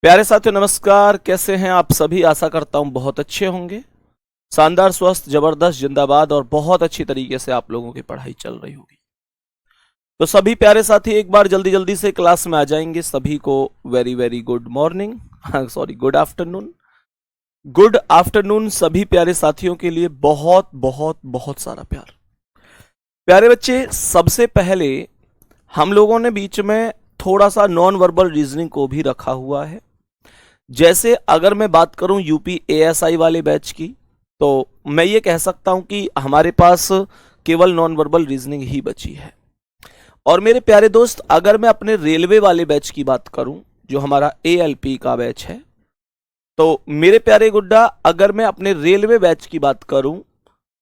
प्यारे साथियों नमस्कार। कैसे हैं आप सभी? आशा करता हूं बहुत अच्छे होंगे। शानदार, स्वस्थ, जबरदस्त, जिंदाबाद और बहुत अच्छी तरीके से आप लोगों की पढ़ाई चल रही होगी। तो सभी प्यारे साथी एक बार जल्दी जल्दी से क्लास में आ जाएंगे। सभी को very very good morning, sorry good afternoon. Good afternoon सभी प्यारे साथियों के लिए बहुत बहुत बहुत सारा प्यार। प्यारे बच्चे, सबसे पहले हम लोगों ने बीच में थोड़ा सा नॉन वर्बल रीजनिंग को भी रखा हुआ है। जैसे अगर मैं बात करूं यूपी एएसआई वाले बैच की, तो मैं ये कह सकता हूं कि हमारे पास केवल नॉन वर्बल रीजनिंग ही बची है। और मेरे प्यारे दोस्त, अगर मैं अपने रेलवे वाले बैच की बात करूं, जो हमारा एएलपी का बैच है, तो मेरे प्यारे गुड्डा, अगर मैं अपने रेलवे बैच की बात करूं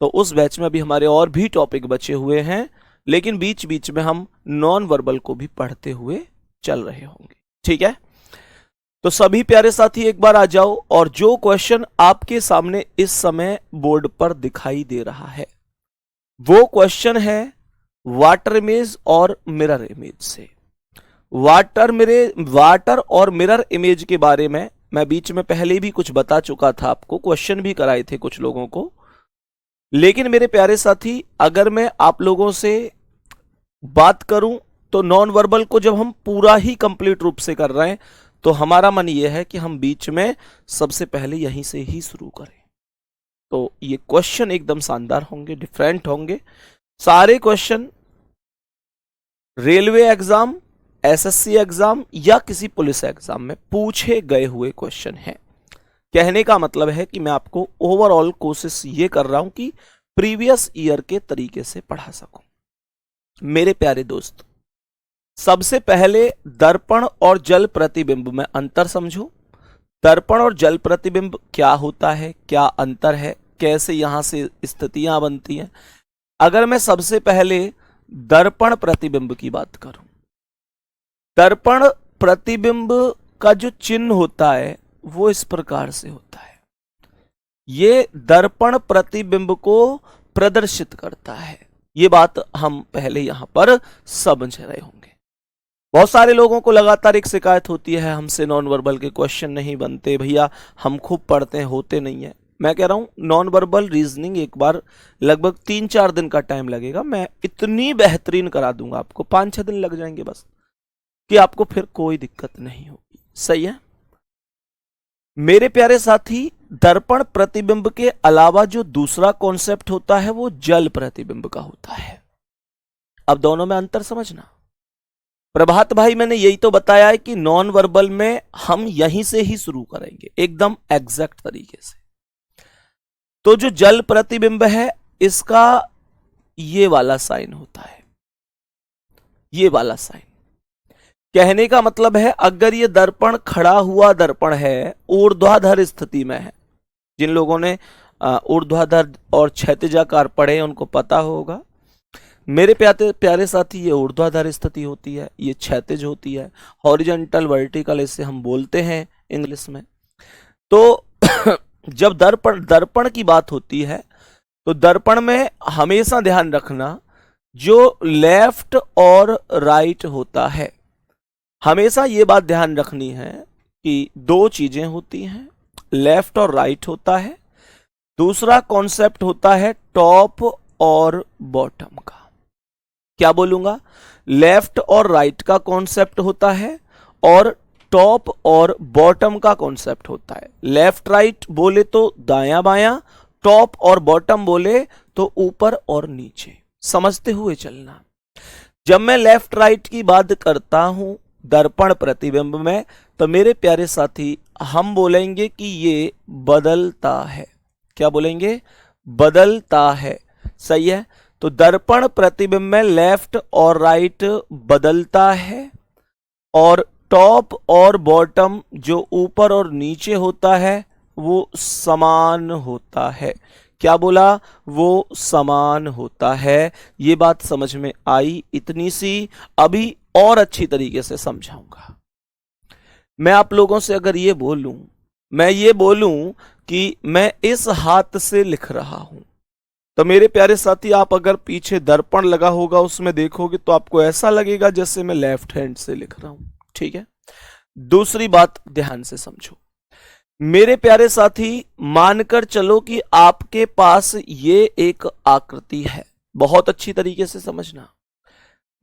तो उस बैच में अभी हमारे और भी टॉपिक बचे हुए हैं, लेकिन बीच बीच में हम नॉन वर्बल को भी पढ़ते हुए चल रहे होंगे। ठीक है, तो सभी प्यारे साथी एक बार आ जाओ। और जो क्वेश्चन आपके सामने इस समय बोर्ड पर दिखाई दे रहा है वो क्वेश्चन है वाटर इमेज और मिरर इमेज से। वाटर और मिरर इमेज के बारे में मैं बीच में पहले भी कुछ बता चुका था आपको, क्वेश्चन भी कराए थे कुछ लोगों को। लेकिन मेरे प्यारे साथी, अगर मैं आप लोगों से बात करूं तो नॉन वर्बल को जब हम पूरा ही कंप्लीट रूप से कर रहे हैं, तो हमारा मन यह है कि हम बीच में सबसे पहले यहीं से ही शुरू करें। तो ये क्वेश्चन एकदम शानदार होंगे, डिफरेंट होंगे। सारे question railway exam, SSC exam या किसी पुलिस एग्जाम में पूछे गए हुए क्वेश्चन हैं। कहने का मतलब है कि मैं आपको ओवरऑल कोशिश ये कर रहा हूं कि प्रीवियस ईयर के तरीके से पढ़ा सकूं। मेरे प्यारे दोस्त, सबसे पहले दर्पण और जल प्रतिबिंब में अंतर समझो। दर्पण और जल प्रतिबिंब क्या होता है, क्या अंतर है, कैसे यहां से स्थितियां बनती हैं। अगर मैं सबसे पहले दर्पण प्रतिबिंब की बात करूं, दर्पण प्रतिबिंब का जो चिन्ह होता है वो इस प्रकार से होता है। ये दर्पण प्रतिबिंब को प्रदर्शित करता है। ये बात हम पहले यहां पर समझ रहे होंगे। बहुत सारे लोगों को लगातार एक शिकायत होती है, हमसे नॉन वर्बल के क्वेश्चन नहीं बनते भैया, हम खूब पढ़ते हैं, होते नहीं है। मैं कह रहा हूं नॉन वर्बल रीजनिंग एक बार लगभग 3-4 दिन का टाइम लगेगा। मैं इतनी बेहतरीन करा दूंगा आपको, 5-6 दिन लग जाएंगे बस, कि आपको फिर कोई दिक्कत नहीं होगी। सही है मेरे प्यारे साथी। दर्पण प्रतिबिंब के अलावा जो दूसरा कॉन्सेप्ट होता है वो जल प्रतिबिंब का होता है। अब दोनों में अंतर समझना। प्रभात भाई, मैंने यही तो बताया है कि नॉन वर्बल में हम यहीं से ही शुरू करेंगे, एकदम एग्जैक्ट तरीके से। तो जो जल प्रतिबिंब है, इसका ये वाला साइन होता है, ये वाला साइन। कहने का मतलब है, अगर ये दर्पण खड़ा हुआ दर्पण है, ऊर्ध्वाधर स्थिति में है, जिन लोगों ने ऊर्ध्वाधर और क्षैतिजाकार पढ़े उनको पता होगा। मेरे प्यारे साथी, ये ऊर्ध्वाधर स्थिति होती है, ये क्षैतिज होती है, हॉरिजॉन्टल वर्टिकल इसे हम बोलते हैं इंग्लिश में। तो जब दर्पण की बात होती है, तो दर्पण में हमेशा ध्यान रखना, जो लेफ्ट और राइट होता है, हमेशा ये बात ध्यान रखनी है कि दो चीजें होती हैं, लेफ्ट और राइट होता है। दूसरा कॉन्सेप्ट होता है टॉप और बॉटम का। क्या बोलूंगा? लेफ्ट और राइट का कॉन्सेप्ट होता है और टॉप और बॉटम का कॉन्सेप्ट होता है। लेफ्ट राइट बोले तो दायां बायां, टॉप और बॉटम बोले तो ऊपर और नीचे। समझते हुए चलना। जब मैं लेफ्ट राइट की बात करता हूं दर्पण प्रतिबिंब में, तो मेरे प्यारे साथी हम बोलेंगे कि ये बदलता है। क्या बोलेंगे? बदलता है। सही है। तो दर्पण प्रतिबिंब में लेफ्ट और राइट बदलता है, और टॉप और बॉटम जो ऊपर और नीचे होता है वो समान होता है। क्या बोला? वो समान होता है। ये बात समझ में आई इतनी सी, अभी और अच्छी तरीके से समझाऊंगा। मैं आप लोगों से अगर ये बोलूं, मैं ये बोलूं कि मैं इस हाथ से लिख रहा हूं, तो मेरे प्यारे साथी आप अगर पीछे दर्पण लगा होगा उसमें देखोगे तो आपको ऐसा लगेगा जैसे मैं लेफ्ट हैंड से लिख रहा हूं। ठीक है। दूसरी बात ध्यान से समझो मेरे प्यारे साथी, मानकर चलो कि आपके पास ये एक आकृति है। बहुत अच्छी तरीके से समझना।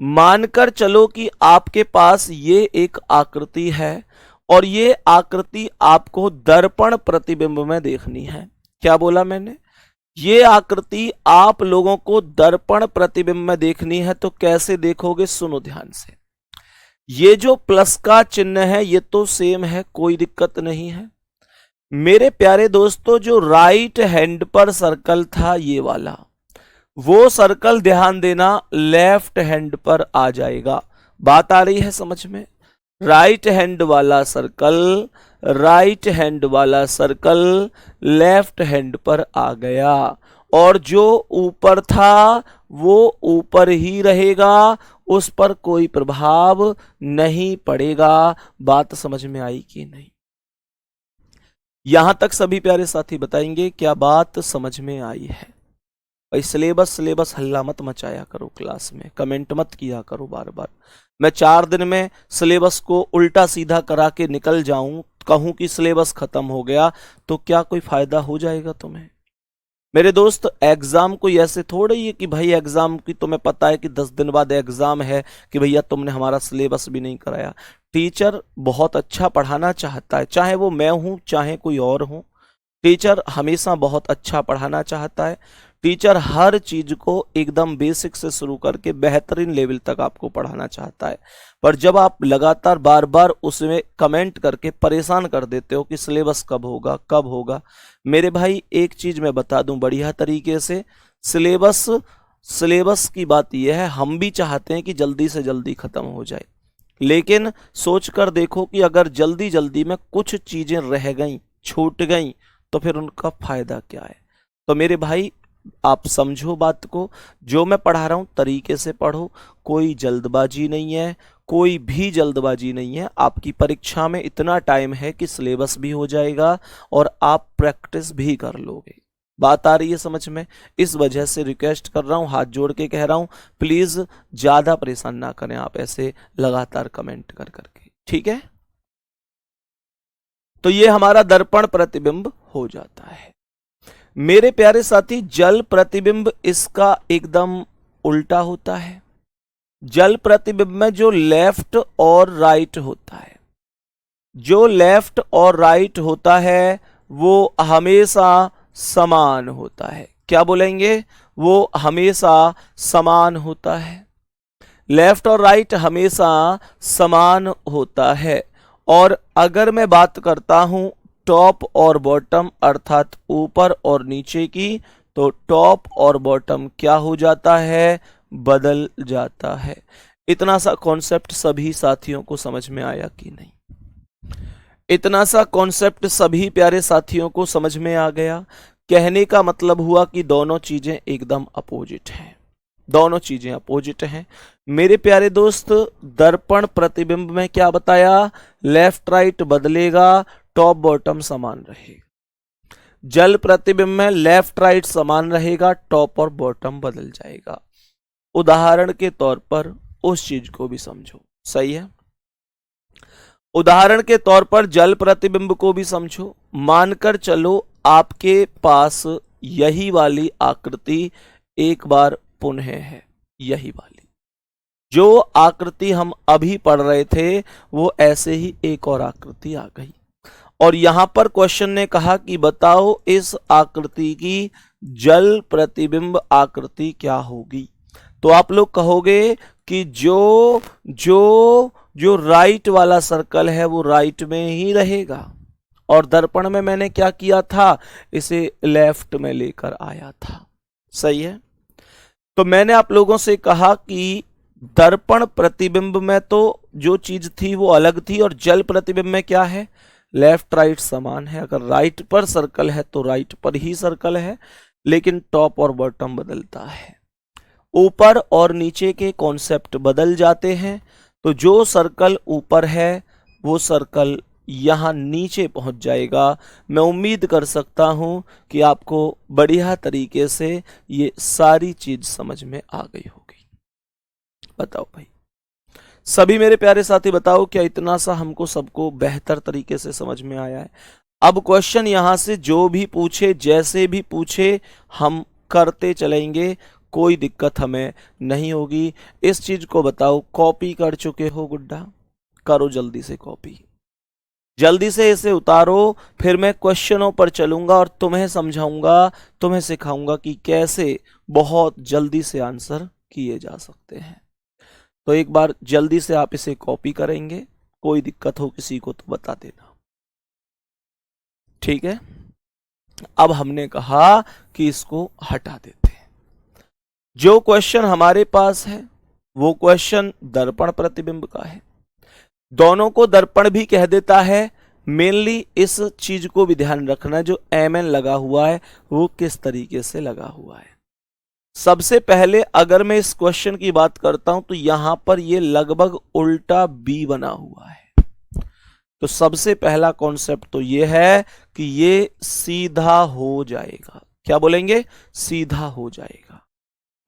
मानकर चलो कि आपके पास ये एक आकृति है और ये आकृति आपको दर्पण प्रतिबिंब में देखनी है। क्या बोला मैंने? ये आकृति आप लोगों को दर्पण प्रतिबिंब में देखनी है। तो कैसे देखोगे? सुनो ध्यान से। ये जो प्लस का चिन्ह है ये तो सेम है, कोई दिक्कत नहीं है। मेरे प्यारे दोस्तों, जो राइट हैंड पर सर्कल था ये वाला, वो सर्कल ध्यान देना लेफ्ट हैंड पर आ जाएगा। बात आ रही है समझ में? राइट हैंड वाला सर्कल, राइट हैंड वाला सर्कल लेफ्ट हैंड पर आ गया और जो ऊपर था वो ऊपर ही रहेगा, उस पर कोई प्रभाव नहीं पड़ेगा। बात समझ में आई कि नहीं? यहां तक सभी प्यारे साथी बताएंगे क्या बात समझ में आई है? भाई सिलेबस हल्ला मत मचाया करो क्लास में, कमेंट मत किया करो बार बार। मैं 4 दिन में सिलेबस को उल्टा सीधा करा के निकल जाऊं, कहूं कि सिलेबस खत्म हो गया, तो क्या कोई फायदा हो जाएगा तुम्हें? मेरे दोस्त, एग्जाम कोई ऐसे थोड़ा ही है कि भाई एग्जाम की तुम्हें पता है कि 10 दिन बाद एग्जाम है कि भैया तुमने हमारा सिलेबस भी नहीं कराया। टीचर बहुत अच्छा पढ़ाना चाहता है, चाहे वो मैं हूं चाहे कोई और हो। टीचर हमेशा बहुत अच्छा पढ़ाना चाहता है। टीचर हर चीज को एकदम बेसिक से शुरू करके बेहतरीन लेवल तक आपको पढ़ाना चाहता है। पर जब आप लगातार बार बार उसमें कमेंट करके परेशान कर देते हो कि सिलेबस कब होगा कब होगा, मेरे भाई एक चीज मैं बता दूं बढ़िया तरीके से, सिलेबस की बात यह है, हम भी चाहते हैं कि जल्दी से जल्दी खत्म हो जाए, लेकिन सोच कर देखो कि अगर जल्दी जल्दी में कुछ चीजें रह गई, छूट गई, तो फिर उनका फायदा क्या है? तो मेरे भाई आप समझो बात को, जो मैं पढ़ा रहा हूं तरीके से पढ़ो, कोई जल्दबाजी नहीं है, कोई भी जल्दबाजी नहीं है। आपकी परीक्षा में इतना टाइम है कि सिलेबस भी हो जाएगा और आप प्रैक्टिस भी कर लोगे। बात आ रही है समझ में? इस वजह से रिक्वेस्ट कर रहा हूं, हाथ जोड़ के कह रहा हूं, प्लीज ज्यादा परेशान ना करें आप ऐसे लगातार कमेंट कर करके, ठीक है? तो ये हमारा दर्पण प्रतिबिंब हो जाता है। मेरे प्यारे साथी, जल प्रतिबिंब इसका एकदम उल्टा होता है। जल प्रतिबिंब में जो लेफ्ट और राइट होता है, जो लेफ्ट और राइट होता है वो हमेशा समान होता है। क्या बोलेंगे? वो हमेशा समान होता है। लेफ्ट और राइट हमेशा समान होता है। और अगर मैं बात करता हूं टॉप और बॉटम अर्थात ऊपर और नीचे की, तो टॉप और बॉटम क्या हो जाता है? बदल जाता है। इतना सा कॉन्सेप्ट सभी साथियों को समझ में आया कि नहीं? इतना सा कॉन्सेप्ट सभी प्यारे साथियों को समझ में आ गया? कहने का मतलब हुआ कि दोनों चीजें एकदम अपोजिट हैं, दोनों चीजें अपोजिट हैं। मेरे प्यारे दोस्त, दर्पण प्रतिबिंब में क्या बताया? लेफ्ट राइट बदलेगा, टॉप बॉटम समान रहेगा। जल प्रतिबिंब में लेफ्ट राइट समान रहेगा, टॉप और बॉटम बदल जाएगा। उदाहरण के तौर पर उस चीज को भी समझो, सही है? उदाहरण के तौर पर जल प्रतिबिंब को भी समझो। मानकर चलो आपके पास यही वाली आकृति एक बार पुनः है, यही वाली जो आकृति हम अभी पढ़ रहे थे, वो ऐसे ही एक और आकृति आ गई। और यहां पर क्वेश्चन ने कहा कि बताओ इस आकृति की जल प्रतिबिंब आकृति क्या होगी? तो आप लोग कहोगे कि जो जो जो राइट वाला सर्कल है वो राइट में ही रहेगा, और दर्पण में मैंने क्या किया था? इसे लेफ्ट में लेकर आया था, सही है? तो मैंने आप लोगों से कहा कि दर्पण प्रतिबिंब में तो जो चीज थी वो अलग थी, और जल प्रतिबिंब में क्या है? लेफ्ट राइट समान है। अगर राइट पर सर्कल है तो राइट पर ही सर्कल है, लेकिन टॉप और बॉटम बदलता है, ऊपर और नीचे के कॉन्सेप्ट बदल जाते हैं। तो जो सर्कल ऊपर है वो सर्कल यहां नीचे पहुंच जाएगा। मैं उम्मीद कर सकता हूं कि आपको बढ़िया तरीके से ये सारी चीज समझ में आ गई होगी। बताओ भाई, सभी मेरे प्यारे साथी बताओ क्या इतना सा हमको सबको बेहतर तरीके से समझ में आया है? अब क्वेश्चन यहां से जो भी पूछे, जैसे भी पूछे, हम करते चलेंगे, कोई दिक्कत हमें नहीं होगी। इस चीज को बताओ, कॉपी कर चुके हो गुड्डा? करो जल्दी से कॉपी, जल्दी से इसे उतारो। फिर मैं क्वेश्चनों पर चलूंगा और तुम्हें समझाऊंगा, तुम्हें सिखाऊंगा कि कैसे बहुत जल्दी से आंसर किए जा सकते हैं। तो एक बार जल्दी से आप इसे कॉपी करेंगे, कोई दिक्कत हो किसी को तो बता देना, ठीक है? अब हमने कहा कि इसको हटा देते हैं। जो क्वेश्चन हमारे पास है वो क्वेश्चन दर्पण प्रतिबिंब का है। दोनों को दर्पण भी कह देता है। मेनली इस चीज को भी ध्यान रखना, जो एमएन लगा हुआ है वो किस तरीके से लगा हुआ है। सबसे पहले अगर मैं इस क्वेश्चन की बात करता हूं तो यहां पर ये लगभग उल्टा बी बना हुआ है। तो सबसे पहला कॉन्सेप्ट तो ये है कि ये सीधा हो जाएगा। क्या बोलेंगे? सीधा हो जाएगा।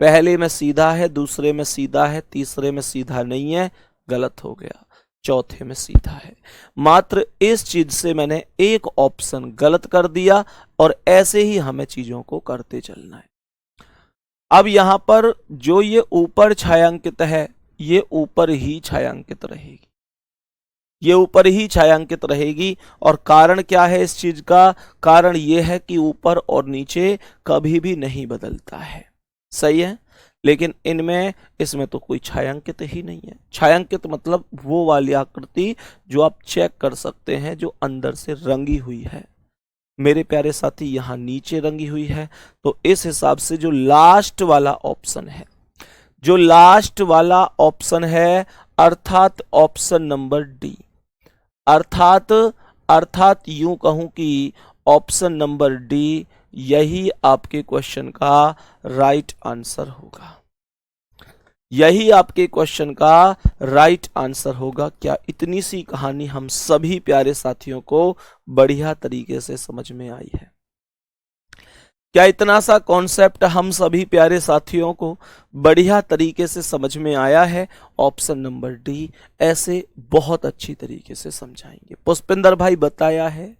पहले में सीधा है, दूसरे में सीधा है, तीसरे में सीधा नहीं है, गलत हो गया, चौथे में सीधा है। मात्र इस चीज से मैंने एक ऑप्शन गलत कर दिया और ऐसे ही हमें चीजों को करते चलना है। अब यहां पर जो ये ऊपर छायांकित है ये ऊपर ही छायांकित रहेगी, ये ऊपर ही छायांकित रहेगी। और कारण क्या है इस चीज का? कारण ये है कि ऊपर और नीचे कभी भी नहीं बदलता है, सही है। लेकिन इनमें, इसमें तो कोई छायांकित ही नहीं है। छायांकित मतलब वो वाली आकृति जो आप चेक कर सकते हैं, जो अंदर से रंगी हुई है। मेरे प्यारे साथी यहां नीचे रंगी हुई है। तो इस हिसाब से जो लास्ट वाला ऑप्शन है, जो लास्ट वाला ऑप्शन है, अर्थात ऑप्शन नंबर डी, अर्थात यूं कहूं कि ऑप्शन नंबर डी यही आपके क्वेश्चन का राइट आंसर होगा। यही आपके क्वेश्चन का राइट आंसर होगा। क्या इतनी सी कहानी हम सभी प्यारे साथियों को बढ़िया तरीके से समझ में आई है? क्या इतना सा कॉन्सेप्ट हम सभी प्यारे साथियों को बढ़िया तरीके से समझ में आया है? ऑप्शन नंबर डी ऐसे बहुत अच्छी तरीके से समझाएंगे। पुष्पिंदर भाई बताया है,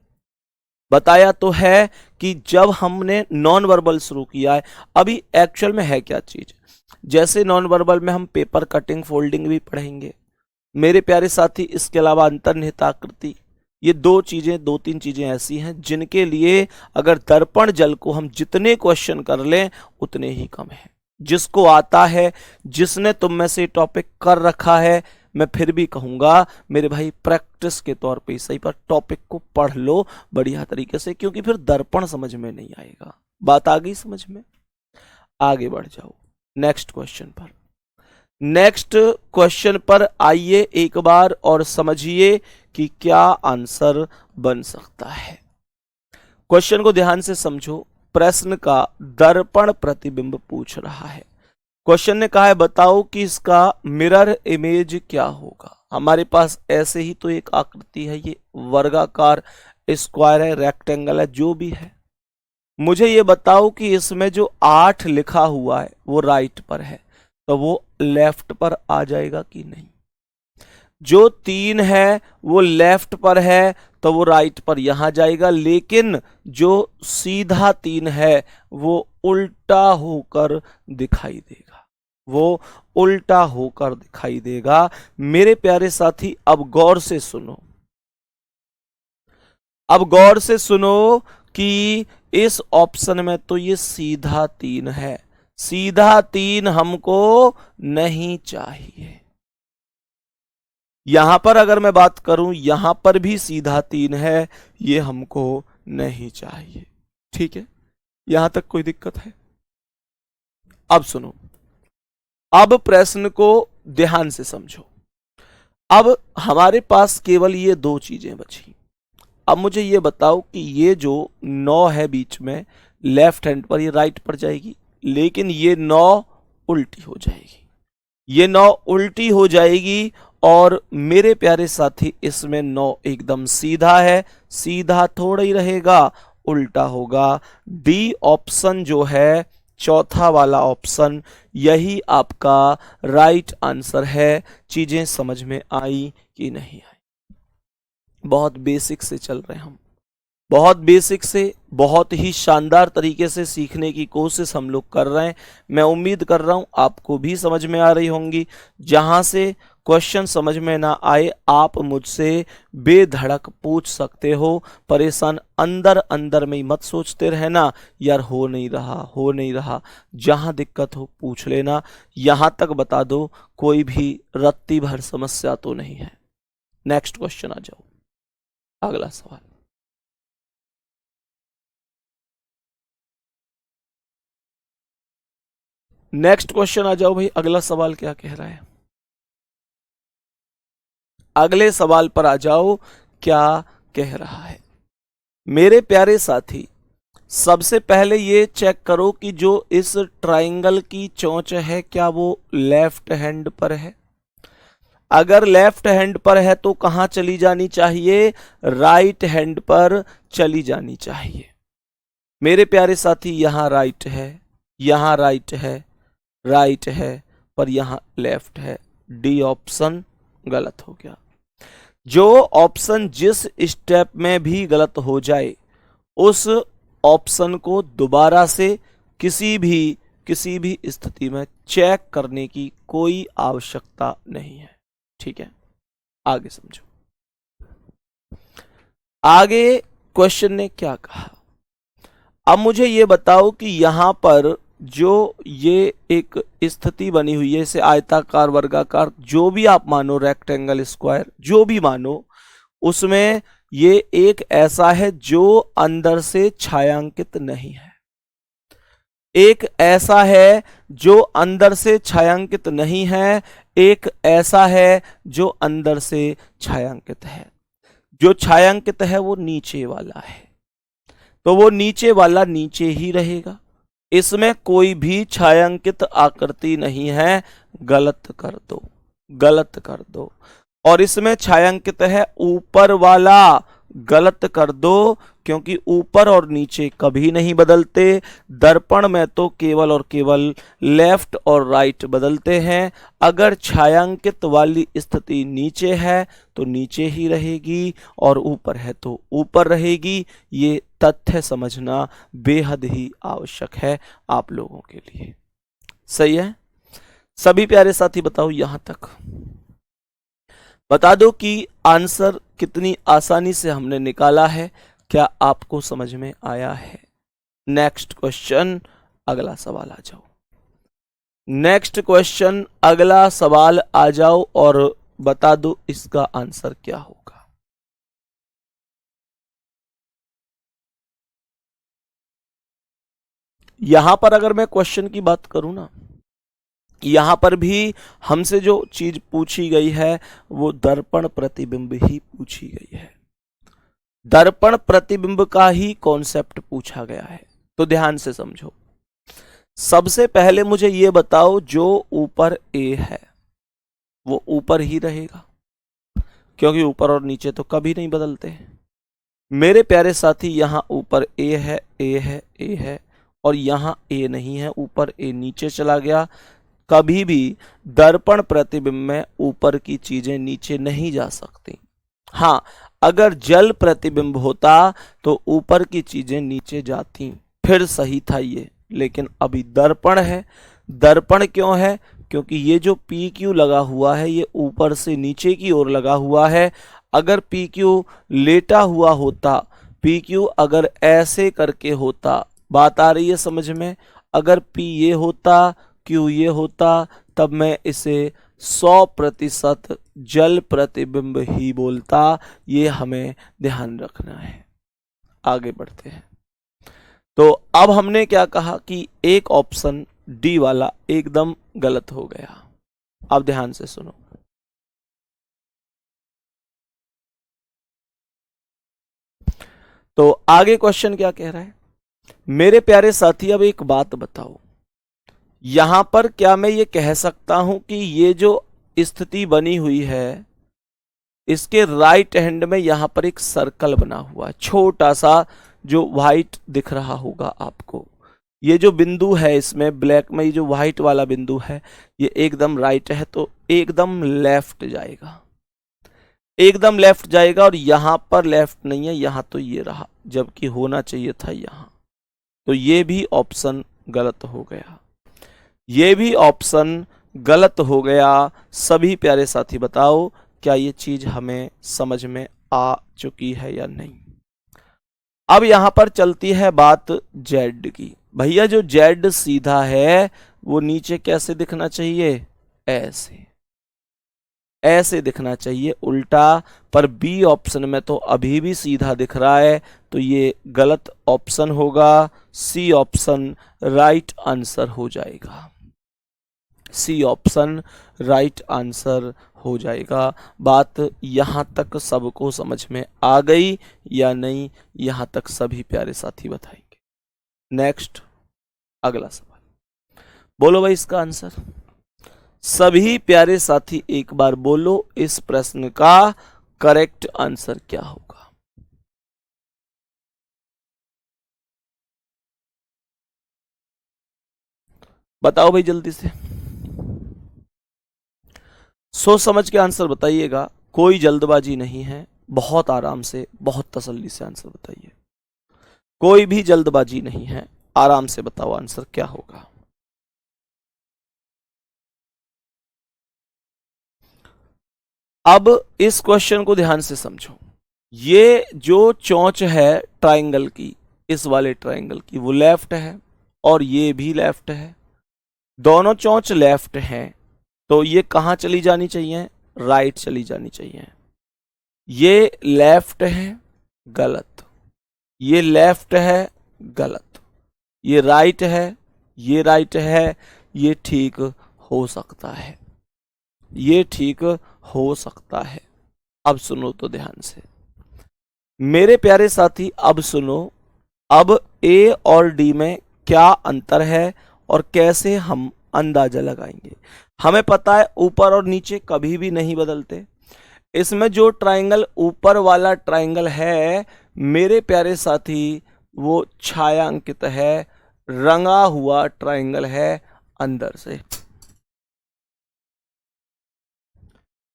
बताया तो है कि जब हमने नॉन वर्बल शुरू किया है, अभी एक्चुअल में है क्या चीज। जैसे नॉन वर्बल में हम पेपर कटिंग, फोल्डिंग भी पढ़ेंगे मेरे प्यारे साथी। इसके अलावा अंतर्निहित आकृति, ये दो तीन चीजें ऐसी हैं जिनके लिए अगर दर्पण जल को हम जितने क्वेश्चन कर लें उतने ही कम है। जिसको आता है, जिसने तुम में से टॉपिक कर रखा है, मैं फिर भी कहूंगा मेरे भाई प्रैक्टिस के तौर पे सही पर टॉपिक को पढ़ लो बढ़िया तरीके से, क्योंकि फिर दर्पण समझ में नहीं आएगा। बात आ गई समझ में? आगे बढ़ जाओ नेक्स्ट क्वेश्चन पर। नेक्स्ट क्वेश्चन पर आइए एक बार और समझिए कि क्या आंसर बन सकता है। क्वेश्चन को ध्यान से समझो। प्रश्न का दर्पण प्रतिबिंब पूछ रहा है। क्वेश्चन ने कहा है बताओ कि इसका मिरर इमेज क्या होगा। हमारे पास ऐसे ही तो एक आकृति है, ये वर्गाकार, स्क्वायर है, रेक्टेंगल है, जो भी है। मुझे ये बताओ कि इसमें जो 8 लिखा हुआ है वो राइट पर है तो वो लेफ्ट पर आ जाएगा कि नहीं? जो 3 है वो लेफ्ट पर है तो वो राइट पर यहां जाएगा। लेकिन जो सीधा 3 है वो उल्टा होकर दिखाई देगा, वो उल्टा होकर दिखाई देगा। मेरे प्यारे साथी अब गौर से सुनो, अब गौर से सुनो कि इस ऑप्शन में तो ये सीधा 3 है, सीधा 3 हमको नहीं चाहिए। यहां पर अगर मैं बात करूं, यहां पर भी सीधा 3 है, ये हमको नहीं चाहिए। ठीक है, यहां तक कोई दिक्कत है? अब सुनो, अब प्रश्न को ध्यान से समझो। अब हमारे पास केवल ये 2 चीजें बची। अब मुझे ये बताओ कि ये जो 9 है बीच में, लेफ्ट हैंड पर, ये राइट पर जाएगी, लेकिन ये 9 उल्टी हो जाएगी, ये 9 उल्टी हो जाएगी। और मेरे प्यारे साथी इसमें 9 एकदम सीधा है, सीधा थोड़ा ही रहेगा, उल्टा होगा। डी ऑप्शन जो है चौथा वाला ऑप्शन यही आपका राइट आंसर है। चीजें समझ में आई कि नहीं आई? बहुत बेसिक से चल रहे हैं हम, बहुत बेसिक से बहुत ही शानदार तरीके से सीखने की कोशिश हम लोग कर रहे हैं। मैं उम्मीद कर रहा हूं आपको भी समझ में आ रही होंगी। जहां से क्वेश्चन समझ में ना आए आप मुझसे बेधड़क पूछ सकते हो। परेशान अंदर अंदर में ही मत सोचते रहना यार हो नहीं रहा हो नहीं रहा। जहां दिक्कत हो पूछ लेना। यहां तक बता दो कोई भी रत्ती भर समस्या तो नहीं है। नेक्स्ट क्वेश्चन आ जाओ, अगला सवाल। नेक्स्ट क्वेश्चन आ जाओ भाई, अगला सवाल क्या कह रहा है? अगले सवाल पर आ जाओ, क्या कह रहा है? मेरे प्यारे साथी, सबसे पहले ये चेक करो कि जो इस ट्रायंगल की चोंच है क्या वो लेफ्ट हैंड पर है। अगर लेफ्ट हैंड पर है तो कहां चली जानी चाहिए? राइट हैंड पर चली जानी चाहिए। मेरे प्यारे साथी, यहां राइट है, यहां राइट है, राइट है, पर यहां लेफ्ट है। डी ऑप्शन गलत हो गया। जो ऑप्शन जिस स्टेप में भी गलत हो जाए उस ऑप्शन को दोबारा से किसी भी स्थिति में चेक करने की कोई आवश्यकता नहीं है। ठीक है, आगे समझो। आगे क्वेश्चन ने क्या कहा? अब मुझे ये बताओ कि यहां पर जो ये एक स्थिति बनी हुई है, इसे आयताकार वर्गाकार जो भी आप मानो, रेक्टेंगल स्क्वायर जो भी मानो, उसमें ये एक ऐसा है जो अंदर से छायांकित नहीं है। एक ऐसा है जो अंदर से छायांकित नहीं है, एक ऐसा है जो अंदर से छायांकित है। जो छायांकित है वो नीचे वाला है, तो वो नीचे वाला नीचे ही रहेगा। इसमें कोई भी छायांकित आकृति नहीं है। गलत कर दो, गलत कर दो। और इसमें छायांकित है ऊपर वाला। गलत कर दो, क्योंकि ऊपर और नीचे कभी नहीं बदलते। दर्पण में तो केवल और केवल लेफ्ट और राइट बदलते हैं। अगर छायांकित वाली स्थिति नीचे है तो नीचे ही रहेगी, और ऊपर है तो ऊपर रहेगी। ये तथ्य समझना बेहद ही आवश्यक है आप लोगों के लिए। सही है? सभी प्यारे साथी बताओ, यहां तक बता दो कि आंसर कितनी आसानी से हमने निकाला है। क्या आपको समझ में आया है? नेक्स्ट क्वेश्चन, अगला सवाल आ जाओ। नेक्स्ट क्वेश्चन, अगला सवाल आ जाओ और बता दो इसका आंसर क्या होगा। यहां पर अगर मैं क्वेश्चन की बात करूं ना, यहां पर भी हमसे जो चीज पूछी गई है वो दर्पण प्रतिबिंब ही पूछी गई है। दर्पण प्रतिबिंब का ही कॉन्सेप्ट पूछा गया है। तो ध्यान से समझो। सबसे पहले मुझे ये बताओ, जो ऊपर ए है वो ऊपर ही रहेगा, क्योंकि ऊपर और नीचे तो कभी नहीं बदलते। मेरे प्यारे साथी, यहां ऊपर ए है, ए है, ए है, और यहां ए नहीं है, ऊपर ए नीचे चला गया। कभी भी दर्पण प्रतिबिंब में ऊपर की चीजें नीचे नहीं जा सकती। हां, अगर जल प्रतिबिंब होता तो ऊपर की चीजें नीचे जाती, फिर सही था ये। लेकिन अभी दर्पण है। दर्पण क्यों है? क्योंकि ये जो पी क्यू लगा हुआ है ये ऊपर से नीचे की ओर लगा हुआ है। अगर पी क्यू लेटा हुआ होता, पी क्यू अगर ऐसे करके होता, बात आ रही है समझ में? अगर पी ये होता, क्यू ये होता, तब मैं इसे 100% जल प्रतिबिंब ही बोलता। ये हमें ध्यान रखना है। आगे बढ़ते हैं। तो अब हमने क्या कहा कि एक ऑप्शन डी वाला एकदम गलत हो गया। अब ध्यान से सुनो। तो आगे क्वेश्चन क्या कह रहा है? मेरे प्यारे साथी, अब एक बात बताओ, यहां पर क्या मैं ये कह सकता हूं कि ये जो स्थिति बनी हुई है इसके राइट हैंड में यहां पर एक सर्कल बना हुआ है, छोटा सा, जो व्हाइट दिख रहा होगा आपको। ये जो बिंदु है इसमें ब्लैक में, ये जो व्हाइट वाला बिंदु है ये एकदम राइट है, तो एकदम लेफ्ट जाएगा, एकदम लेफ्ट जाएगा। और यहां पर लेफ्ट नहीं है, यहां तो ये रहा, जबकि होना चाहिए था यहां। तो ये भी ऑप्शन गलत हो गया, ये भी ऑप्शन गलत हो गया। सभी प्यारे साथी बताओ क्या ये चीज हमें समझ में आ चुकी है या नहीं। अब यहां पर चलती है बात जेड की। भैया जो जेड सीधा है वो नीचे कैसे दिखना चाहिए, ऐसे, ऐसे दिखना चाहिए उल्टा। पर बी ऑप्शन में तो अभी भी सीधा दिख रहा है, तो ये गलत ऑप्शन होगा। सी ऑप्शन राइट आंसर हो जाएगा, सी ऑप्शन राइट आंसर हो जाएगा। बात यहां तक सबको समझ में आ गई या नहीं, यहां तक सभी प्यारे साथी बताएंगे। नेक्स्ट, अगला सवाल, बोलो भाई इसका आंसर। सभी प्यारे साथी एक बार बोलो इस प्रश्न का करेक्ट आंसर क्या होगा। बताओ भाई जल्दी से, सोच समझ के आंसर बताइएगा, कोई जल्दबाजी नहीं है, बहुत आराम से बहुत तसल्ली से आंसर बताइए, कोई भी जल्दबाजी नहीं है, आराम से बताओ आंसर क्या होगा। अब इस क्वेश्चन को ध्यान से समझो। ये जो चोंच है ट्रायंगल की, इस वाले ट्रायंगल की, वो लेफ्ट है और ये भी लेफ्ट है, दोनों चोंच लेफ्ट हैं, तो ये कहां चली जानी चाहिए, राइट चली जानी चाहिए। ये लेफ्ट है, गलत, ये लेफ्ट है, गलत, ये राइट है, ये राइट है, ये ठीक हो सकता है, ये ठीक हो सकता है। अब सुनो तो ध्यान से मेरे प्यारे साथी, अब सुनो, अब ए और डी में क्या अंतर है और कैसे हम अंदाजा लगाएंगे। हमें पता है ऊपर और नीचे कभी भी नहीं बदलते। इसमें जो ट्रायंगल ऊपर वाला ट्रायंगल है मेरे प्यारे साथी, वो छायांकित है, रंगा हुआ ट्रायंगल है अंदर से,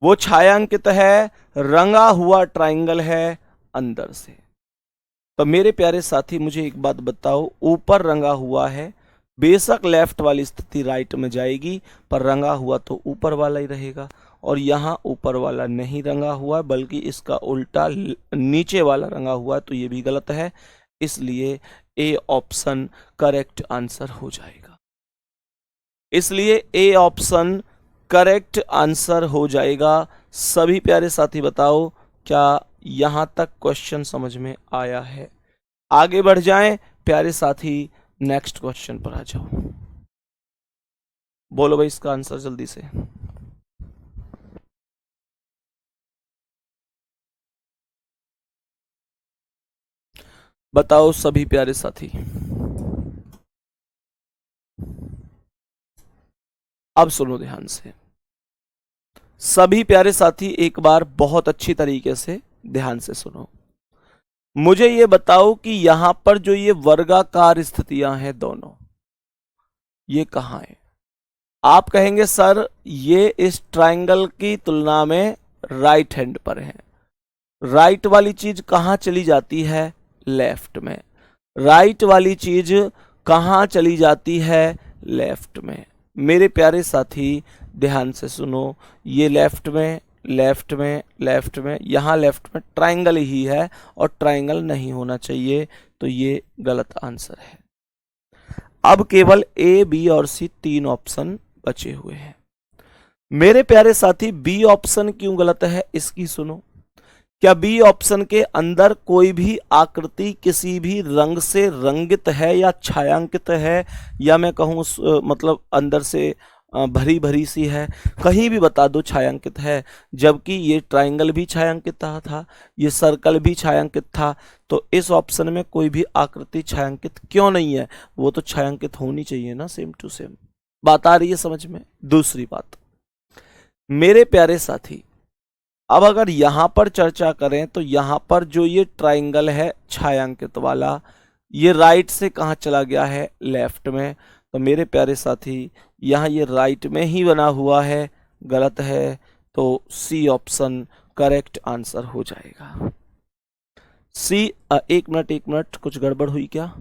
वो छायांकित है, रंगा हुआ ट्रायंगल है अंदर से। तो मेरे प्यारे साथी मुझे एक बात बताओ, ऊपर रंगा हुआ है, बेशक लेफ्ट वाली स्थिति राइट में जाएगी, पर रंगा हुआ तो ऊपर वाला ही रहेगा, और यहां ऊपर वाला नहीं रंगा हुआ बल्कि इसका उल्टा नीचे वाला रंगा हुआ, तो ये भी गलत है। इसलिए ए ऑप्शन करेक्ट आंसर हो जाएगा, इसलिए ए ऑप्शन करेक्ट आंसर हो जाएगा। सभी प्यारे साथी बताओ क्या यहां तक क्वेश्चन समझ में आया है। आगे बढ़ जाएं प्यारे साथी, नेक्स्ट क्वेश्चन पर आ जाओ। बोलो भाई इसका आंसर जल्दी से। बताओ सभी प्यारे साथी। अब सुनो ध्यान से, सभी प्यारे साथी एक बार बहुत अच्छी तरीके से ध्यान से सुनो। मुझे ये बताओ कि यहां पर जो ये वर्गाकार स्थितियां हैं दोनों, ये कहां है। आप कहेंगे सर ये इस ट्रायंगल की तुलना में राइट हैंड पर है। राइट वाली चीज कहां चली जाती है, लेफ्ट में। राइट वाली चीज कहां चली जाती है, लेफ्ट में। मेरे प्यारे साथी ध्यान से सुनो, ये लेफ्ट में, लेफ्ट में, लेफ्ट में, यहां लेफ्ट में ट्रायंगल ही है और ट्रायंगल नहीं होना चाहिए, तो ये गलत आंसर है। अब केवल ए, बी और सी तीन ऑप्शन बचे हुए हैं। मेरे प्यारे साथी बी ऑप्शन क्यों गलत है इसकी सुनो। क्या बी ऑप्शन के अंदर कोई भी आकृति किसी भी रंग से रंगित है या छायांकित है, या मैं कहूँ मतलब अंदर से भरी भरी सी है, कहीं भी बता दो छायांकित है। जबकि ये ट्रायंगल भी छायांकित था, ये सर्कल भी छायांकित था, तो इस ऑप्शन में कोई भी आकृति छायांकित क्यों नहीं है। वो तो छायांकित होनी चाहिए ना, सेम टू सेम। बात आ रही है समझ में। दूसरी बात, मेरे प्यारे साथी, अब अगर यहां पर चर्चा करें तो यहां पर जो ये ट्रायंगल है छायांकित वाला, ये राइट से कहाँ चला गया है, लेफ्ट में। तो मेरे प्यारे साथी यहाँ ये राइट में ही बना हुआ है, गलत है। तो सी ऑप्शन करेक्ट आंसर हो जाएगा। सी एक मिनट, कुछ गड़बड़ हुई क्या?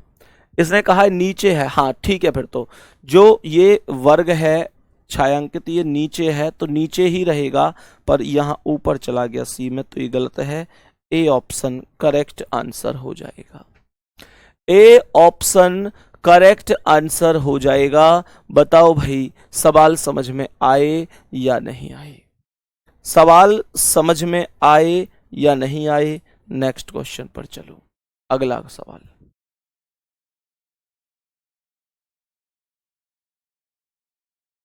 इसने कहा है नीचे है, हाँ ठीक है। फिर तो जो ये वर्ग है छायांकित, ये नीचे है तो नीचे ही रहेगा, पर यहाँ ऊपर चला गया सी में, तो ये गलत है। ए ऑप्शन करेक्ट आंसर हो जाएगा। ए ऑप्शन करेक्ट आंसर हो जाएगा। बताओ भाई, सवाल समझ में आए या नहीं आए? सवाल समझ में आए या नहीं आए? नेक्स्ट क्वेश्चन पर चलो, अगला सवाल।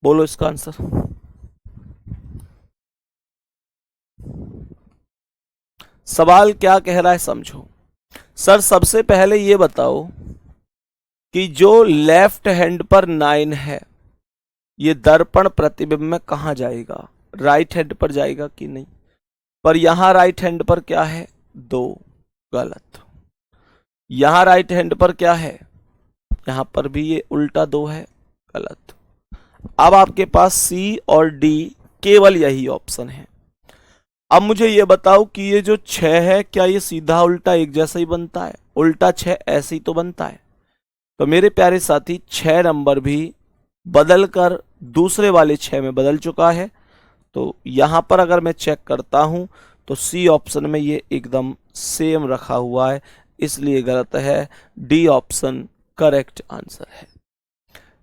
बोलो इसका आंसर। सवाल क्या कह रहा है समझो। सर सबसे पहले ये बताओ कि जो लेफ्ट हैंड पर 9 है, ये दर्पण प्रतिबिंब में कहां जाएगा? राइट हैंड पर जाएगा कि नहीं? पर यहां राइट हैंड पर क्या है? 2, गलत। यहां राइट हैंड पर क्या है? यहां पर भी ये उल्टा 2 है, गलत। अब आपके पास सी और डी केवल यही ऑप्शन है। अब मुझे ये बताओ कि ये जो 6 है, क्या ये सीधा उल्टा एक जैसा ही बनता है? उल्टा 6 ऐसे ही तो बनता है। तो मेरे प्यारे साथी 6 नंबर भी बदल कर दूसरे वाले 6 में बदल चुका है। तो यहां पर अगर मैं चेक करता हूं तो सी ऑप्शन में ये एकदम सेम रखा हुआ है, इसलिए गलत है। डी ऑप्शन करेक्ट आंसर है।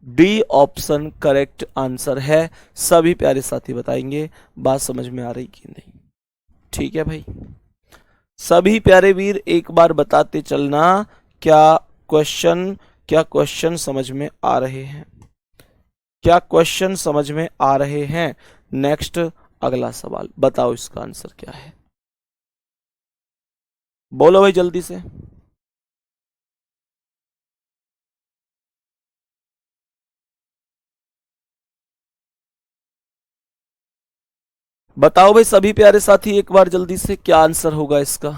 डी ऑप्शन करेक्ट आंसर है। सभी प्यारे साथी बताएंगे बात समझ में आ रही कि नहीं? ठीक है भाई, सभी प्यारे वीर एक बार बताते चलना, क्या क्वेश्चन समझ में आ रहे हैं? क्या क्वेश्चन समझ में आ रहे हैं? नेक्स्ट अगला सवाल, बताओ इसका आंसर क्या है? बोलो भाई जल्दी से। बताओ भाई सभी प्यारे साथी एक बार जल्दी से, क्या आंसर होगा इसका?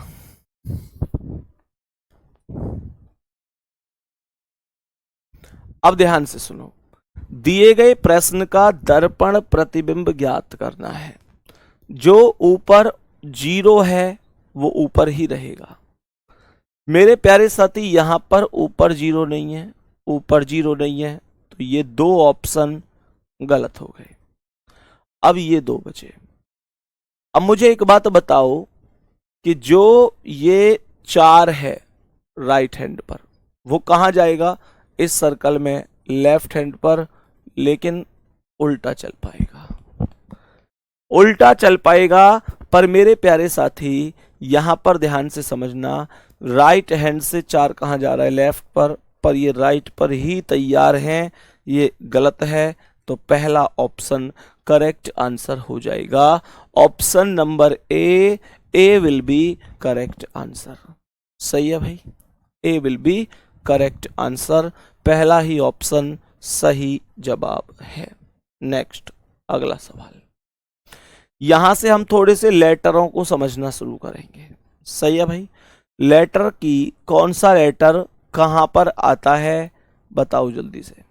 अब ध्यान से सुनो, दिए गए प्रश्न का दर्पण प्रतिबिंब ज्ञात करना है। जो ऊपर 0 है वो ऊपर ही रहेगा। मेरे प्यारे साथी यहां पर ऊपर 0 नहीं है, ऊपर 0 नहीं है, तो ये 2 ऑप्शन गलत हो गए। अब ये 2 बचे। अब मुझे एक बात बताओ कि जो ये 4 है राइट हैंड पर, वो कहां जाएगा? इस सर्कल में लेफ्ट हैंड पर, लेकिन उल्टा चल पाएगा। उल्टा चल पाएगा। पर मेरे प्यारे साथी यहां पर ध्यान से समझना, राइट हैंड से 4 कहां जा रहा है? लेफ्ट पर ये राइट पर ही तैयार है, ये गलत है। तो पहला ऑप्शन करेक्ट आंसर हो जाएगा। Option number A will be correct answer. सही है भाई, ए विल बी करेक्ट आंसर। पहला ही ऑप्शन सही जवाब है। नेक्स्ट अगला सवाल, यहां से हम थोड़े से लेटरों को समझना शुरू करेंगे। सही है भाई, लेटर की कौन सा लेटर कहां पर आता है, बताओ जल्दी से।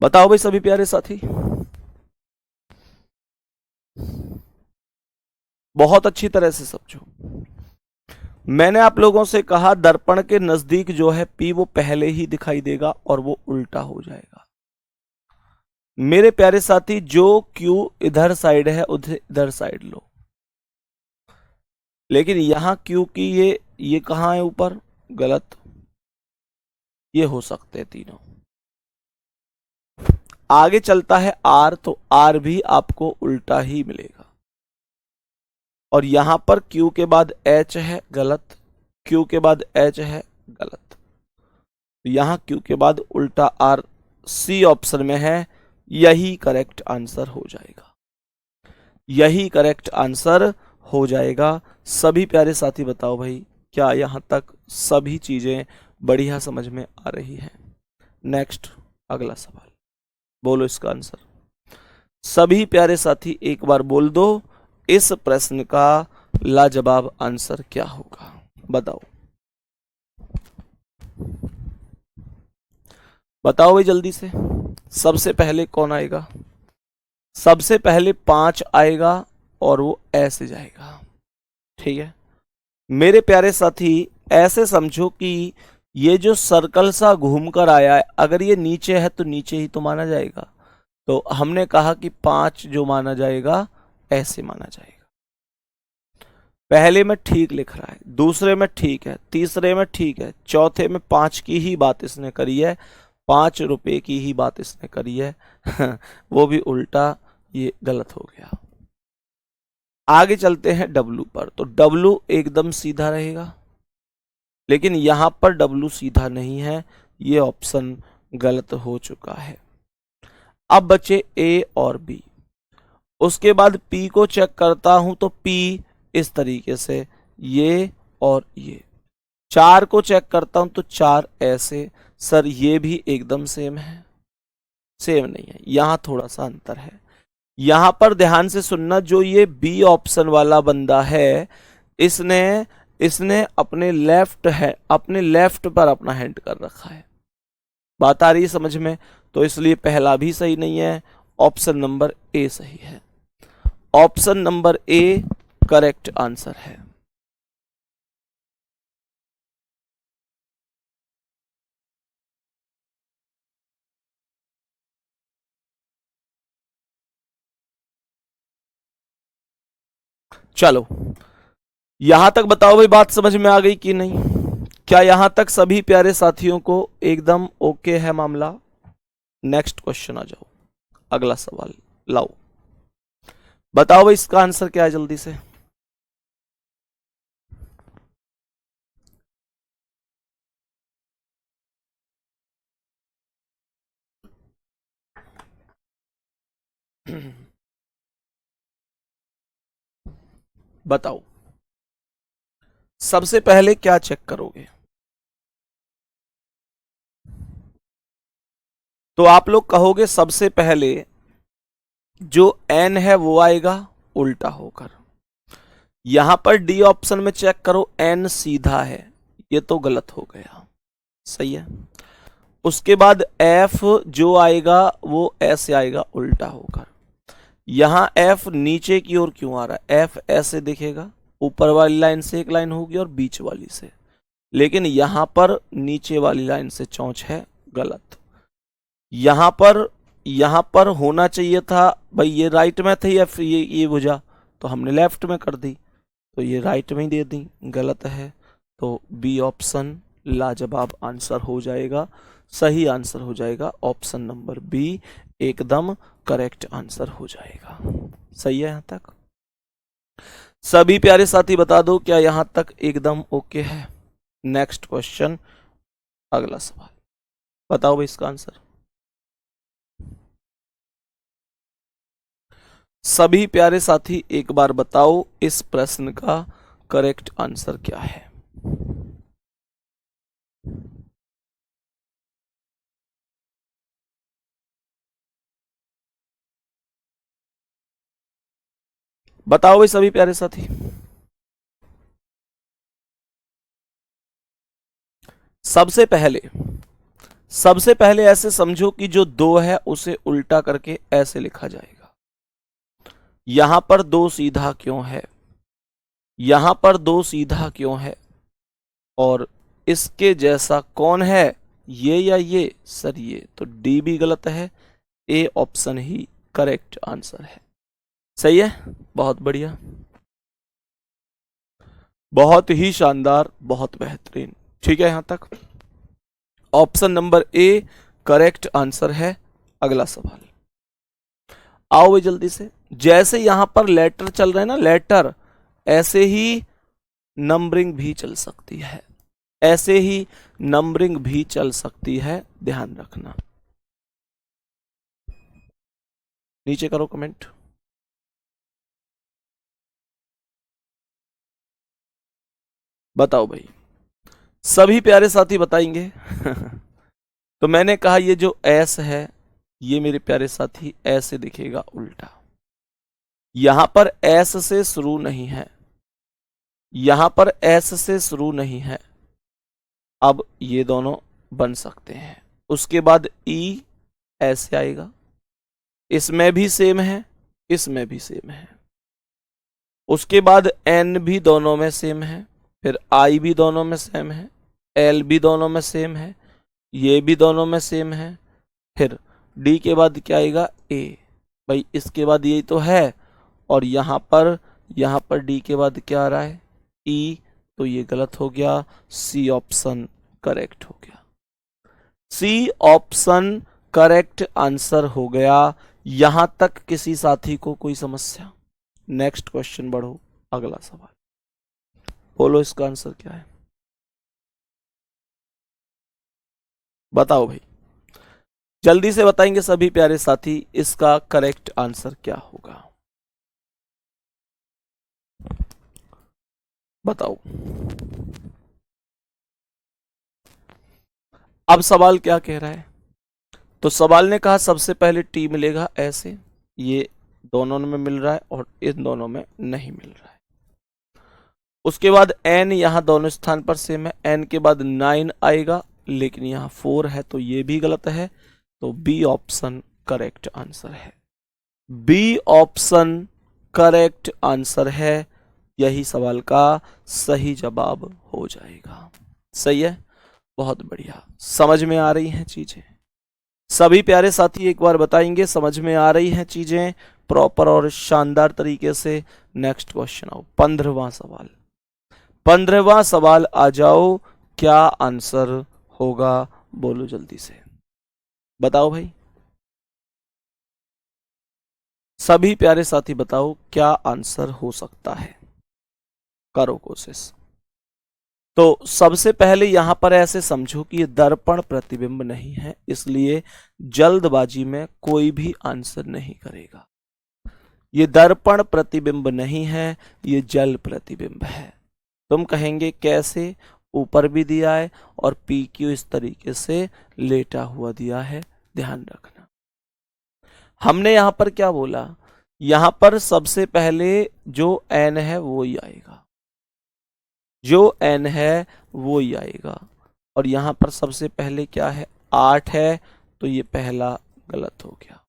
बताओ भाई सभी प्यारे साथी। बहुत अच्छी तरह से समझो। मैंने आप लोगों से कहा दर्पण के नजदीक जो है P वो पहले ही दिखाई देगा और वो उल्टा हो जाएगा। मेरे प्यारे साथी जो Q इधर साइड है उधर इधर साइड लो, लेकिन यहां Q की ये कहां है? ऊपर, गलत। ये हो सकते हैं तीनों। आगे चलता है R, तो R भी आपको उल्टा ही मिलेगा। और यहां पर Q के बाद H है, गलत। Q के बाद H है, गलत। यहां Q के बाद उल्टा R C ऑप्शन में है, यही करेक्ट आंसर हो जाएगा। यही करेक्ट आंसर हो जाएगा। सभी प्यारे साथी बताओ भाई, क्या यहां तक सभी चीजें बढ़िया समझ में आ रही हैं? नेक्स्ट अगला सवाल, बोलो इसका आंसर। सभी प्यारे साथी एक बार बोल दो, इस प्रश्न का लाजवाब आंसर क्या होगा, बताओ बताओ भाई जल्दी से। सबसे पहले कौन आएगा? सबसे पहले 5 आएगा और वो ऐसे जाएगा। ठीक है मेरे प्यारे साथी, ऐसे समझो कि ये जो सर्कल सा घूम कर आया है, अगर ये नीचे है तो नीचे ही तो माना जाएगा। तो हमने कहा कि 5 जो माना जाएगा ऐसे माना जाएगा। पहले में ठीक लिख रहा है, दूसरे में ठीक है, तीसरे में ठीक है, चौथे में 5 की ही बात इसने करी है, 5 रुपए की ही बात इसने करी है वो भी उल्टा, ये गलत हो गया। आगे चलते हैं डब्लू पर, तो डब्लू एकदम सीधा रहेगा, लेकिन यहां पर डब्लू सीधा नहीं है, ये ऑप्शन गलत हो चुका है। अब बचे ए और बी। उसके बाद पी को चेक करता हूं तो पी इस तरीके से, ये और ये। 4 को चेक करता हूं तो 4 ऐसे। सर ये भी एकदम सेम है? सेम नहीं है, यहां थोड़ा सा अंतर है। यहां पर ध्यान से सुनना, जो ये बी ऑप्शन वाला बंदा है, इसने इसने अपने लेफ्ट पर अपना हैंड कर रखा है। बात आ रही है समझ में? तो इसलिए पहला भी सही नहीं है, ऑप्शन नंबर ए सही है। Option number A correct answer है। चलो यहां तक बताओ भाई, बात समझ में आ गई कि नहीं? क्या यहां तक सभी प्यारे साथियों को एकदम ओके है मामला? नेक्स्ट क्वेश्चन आ जाओ, अगला सवाल लाओ। बताओ भाई इसका आंसर क्या है जल्दी से। बताओ सबसे पहले क्या चेक करोगे? तो आप लोग कहोगे सबसे पहले जो एन है वो आएगा उल्टा होकर। यहां पर डी ऑप्शन में चेक करो, एन सीधा है, ये तो गलत हो गया। सही है। उसके बाद एफ जो आएगा वो ऐसे आएगा उल्टा होकर। यहां एफ नीचे की ओर क्यों आ रहा है? एफ ऐसे दिखेगा, ऊपर वाली लाइन से एक लाइन होगी और बीच वाली से, लेकिन यहां पर नीचे वाली लाइन से चौंच है, गलत। यहां पर होना चाहिए था भाई, ये राइट में थी एफ, ये भुजा, तो हमने लेफ्ट में कर दी, तो ये राइट में ही दे दी, गलत है। तो बी ऑप्शन लाजवाब आंसर हो जाएगा, सही आंसर हो जाएगा। ऑप्शन नंबर बी एकदम करेक्ट आंसर हो जाएगा। सही है यहां तक? सभी प्यारे साथी बता दो क्या यहां तक एकदम ओके है? नेक्स्ट क्वेश्चन, अगला सवाल, बताओ भाई इसका आंसर। सभी प्यारे साथी एक बार बताओ इस प्रश्न का करेक्ट आंसर क्या है? बताओ भाई सभी प्यारे साथी। सबसे पहले ऐसे समझो कि जो 2 है उसे उल्टा करके ऐसे लिखा जाएगा। यहां पर 2 सीधा क्यों है? यहां पर 2 सीधा क्यों है? और इसके जैसा कौन है, ये या ये? सर ये तो डी भी गलत है, A option he correct answer है। सही है, बहुत बढ़िया, बहुत ही शानदार, बहुत बेहतरीन। ठीक है यहां तक option number A correct answer है। अगला सवाल आओ भाई जल्दी से। जैसे यहां पर लेटर चल रहे हैं ना, लेटर, ऐसे ही नंबरिंग भी चल सकती है, ऐसे ही नंबरिंग भी चल सकती है, ध्यान रखना। नीचे करो कमेंट। बताओ भाई, सभी प्यारे साथी बताएंगे तो मैंने कहा ये जो एस है ये मेरे प्यारे साथी ऐसे दिखेगा उल्टा। यहां पर एस से शुरू नहीं है, यहां पर एस से शुरू नहीं है। अब ये दोनों बन सकते हैं। उसके बाद ई ऐसे आएगा, इसमें भी सेम है, इसमें भी सेम है। उसके बाद एन भी दोनों में सेम है, फिर आई भी दोनों में सेम है, एल भी दोनों में सेम है, ये भी दोनों में सेम है। फिर डी के बाद क्या आएगा, ए। भाई इसके बाद यही तो है, और यहां पर डी के बाद क्या आ रहा है, ई। तो ये गलत हो गया, सी ऑप्शन करेक्ट हो गया। सी ऑप्शन करेक्ट आंसर हो गया। यहां तक किसी साथी को कोई समस्या? नेक्स्ट क्वेश्चन बढ़ो, अगला सवाल बोलो, इसका आंसर क्या है बताओ भाई, जल्दी से बताएंगे सभी प्यारे साथी, इसका करेक्ट आंसर क्या होगा बताओ। अब सवाल क्या कह रहा है, तो सवाल ने कहा सबसे पहले टी मिलेगा ऐसे, ये दोनों में मिल रहा है और इन दोनों में नहीं मिल रहा है। उसके बाद एन यहां दोनों स्थान पर सेम है, एन के बाद 9 आएगा, लेकिन यहां 4 है तो ये भी गलत है। तो बी ऑप्शन करेक्ट आंसर है, बी ऑप्शन करेक्ट आंसर है। यही सवाल का सही जवाब हो जाएगा। सही है, बहुत बढ़िया। समझ में आ रही हैं चीजें? सभी प्यारे साथी एक बार बताएंगे समझ में आ रही हैं चीजें प्रॉपर और शानदार तरीके से। नेक्स्ट क्वेश्चन आओ, 15वां सवाल। 15वां सवाल आ जाओ, क्या आंसर होगा बोलो जल्दी से, बताओ भाई सभी प्यारे साथी, बताओ क्या आंसर हो सकता है, करो कोशिश। तो सबसे पहले यहां पर ऐसे समझो कि ये दर्पण प्रतिबिंब नहीं है, इसलिए जल्दबाजी में कोई भी आंसर नहीं करेगा। ये दर्पण प्रतिबिंब नहीं है, ये जल प्रतिबिंब है। तुम कहेंगे कैसे, ऊपर भी दिया है और पी क्यू इस तरीके से लेटा हुआ दिया है, ध्यान रखना। हमने यहां पर क्या बोला, यहां पर सबसे पहले जो एन है वो ही आएगा, जो एन है वो ही आएगा। और यहां पर सबसे पहले क्या है, 8 है, तो ये पहला गलत हो गया।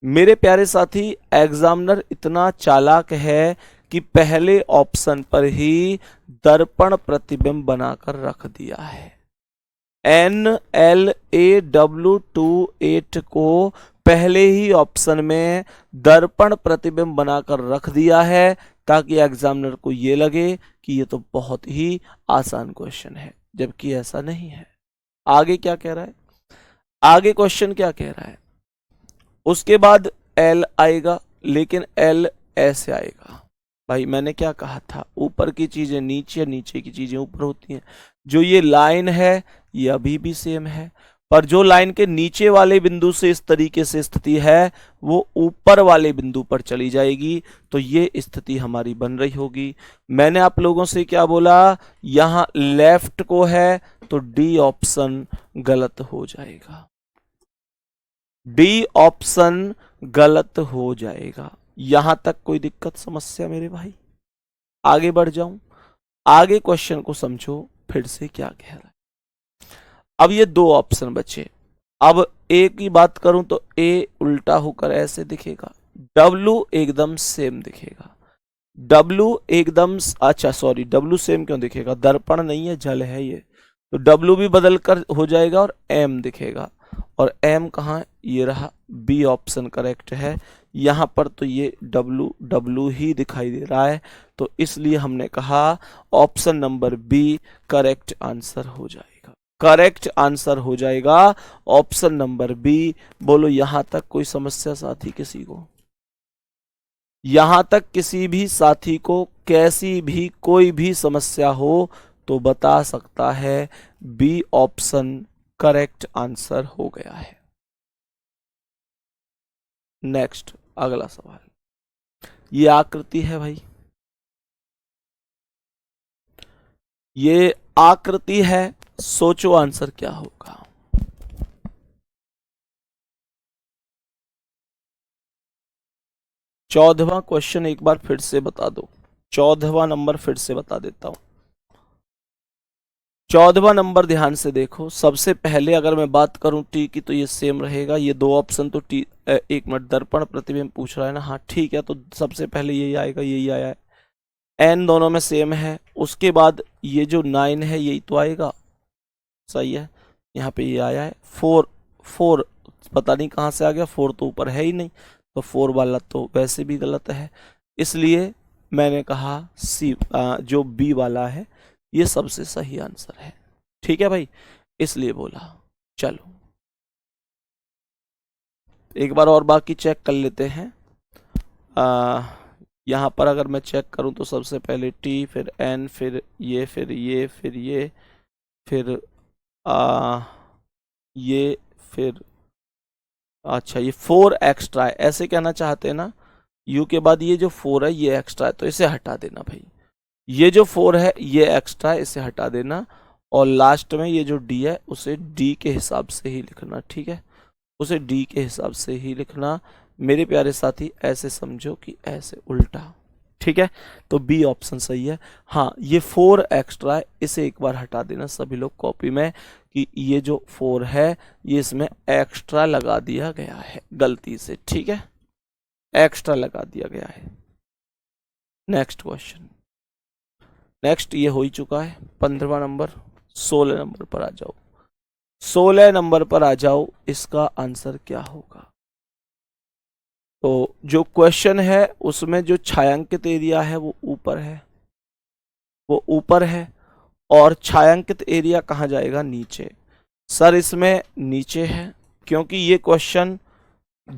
मेरे प्यारे साथी एग्जामिनर इतना चालाक है कि पहले ऑप्शन पर ही दर्पण प्रतिबिंब बनाकर रख दिया है। NLAW28 को पहले ही ऑप्शन में दर्पण प्रतिबिंब बनाकर रख दिया है, ताकि एग्जामिनर को यह लगे कि ये तो बहुत ही आसान क्वेश्चन है, जबकि ऐसा नहीं है। आगे क्या कह रहा है, आगे क्वेश्चन क्या कह रहा है, उसके बाद एल आएगा, लेकिन एल ऐसे आएगा। भाई मैंने क्या कहा था, ऊपर की चीजें नीचे, नीचे की चीजें ऊपर होती हैं। जो ये लाइन है ये अभी भी सेम है, पर जो लाइन के नीचे वाले बिंदु से इस तरीके से स्थिति है वो ऊपर वाले बिंदु पर चली जाएगी, तो ये स्थिति हमारी बन रही होगी। मैंने आप लोगों से क्या बोला, यहां लेफ्ट को है तो डी ऑप्शन गलत हो जाएगा, डी ऑप्शन गलत हो जाएगा। यहां तक कोई दिक्कत समस्या मेरे भाई? आगे बढ़ जाऊं, आगे क्वेश्चन को समझो फिर से क्या कह रहा है। अब ये दो ऑप्शन बचे, अब ए की बात करूं तो ए उल्टा होकर ऐसे दिखेगा, डब्ल्यू एकदम सेम दिखेगा, डब्ल्यू एकदम, अच्छा सॉरी डब्ल्यू सेम क्यों दिखेगा, दर्पण नहीं है जल है ये, तो डब्ल्यू भी बदल कर हो जाएगा और एम दिखेगा। और एम कहाँ, ये रहा, बी ऑप्शन करेक्ट है। यहां पर तो ये डब्ल्यू डब्ल्यू ही दिखाई दे रहा है, तो इसलिए हमने कहा option number B correct answer हो जाएगा, करेक्ट आंसर हो जाएगा ऑप्शन नंबर बी। बोलो यहां तक कोई समस्या साथी किसी को? यहां तक किसी भी साथी को कैसी भी कोई भी समस्या हो तो बता सकता है, बी ऑप्शन करेक्ट आंसर हो गया है। नेक्स्ट अगला सवाल, ये आकृति है भाई, ये आकृति है, सोचो आंसर क्या होगा। 14वां क्वेश्चन एक बार फिर से बता दो, 14वां नंबर फिर से बता देता हूं। 14वां नंबर ध्यान से देखो। सबसे पहले अगर मैं बात करूं टी की तो ये सेम रहेगा, ये दो ऑप्शन तो टी, एक मिनट, दर्पण प्रतिबिंब पूछ रहा है ना, हाँ ठीक है, तो सबसे पहले यही आएगा, यही आया है। एन दोनों में सेम है। उसके बाद ये जो 9 है यही तो आएगा, सही है, यहाँ पे ये आया है। 4 4 पता नहीं कहाँ से आ गया, 4 तो ऊपर है ही नहीं, तो 4 वाला तो वैसे भी गलत है। इसलिए मैंने कहा सी, जो बी वाला है ये सबसे सही आंसर है। ठीक है भाई, इसलिए बोला। चलो एक बार और बाकी चेक कर लेते हैं। यहाँ पर अगर मैं चेक करूँ तो सबसे पहले टी, फिर एन, फिर ये, फिर ये, फिर ये, फिर आ, ये, फिर अच्छा ये 4 एक्स्ट्रा है, ऐसे कहना चाहते हैं ना। यू के बाद ये जो 4 है ये एक्स्ट्रा है, तो इसे हटा देना भाई। ये जो 4 है ये एक्स्ट्रा है, इसे हटा देना। और लास्ट में ये जो डी है उसे डी के हिसाब से ही लिखना, ठीक है, उसे डी के हिसाब से ही लिखना मेरे प्यारे साथी। ऐसे समझो कि ऐसे उल्टा, ठीक है। तो बी ऑप्शन सही है। हाँ ये 4 एक्स्ट्रा है, इसे एक बार हटा देना सभी लोग कॉपी में, कि ये जो 4 है ये इसमें एक्स्ट्रा लगा दिया गया है गलती से, ठीक है, एक्स्ट्रा लगा दिया गया है। नेक्स्ट क्वेश्चन, नेक्स्ट ये हो ही चुका है 15वां नंबर। 16 नंबर पर आ जाओ, 16 नंबर पर आ जाओ, इसका आंसर क्या होगा। तो जो क्वेश्चन है उसमें जो छायांकित एरिया है वो ऊपर है, वो ऊपर है, और छायांकित एरिया कहाँ जाएगा, नीचे। सर इसमें नीचे है, क्योंकि ये क्वेश्चन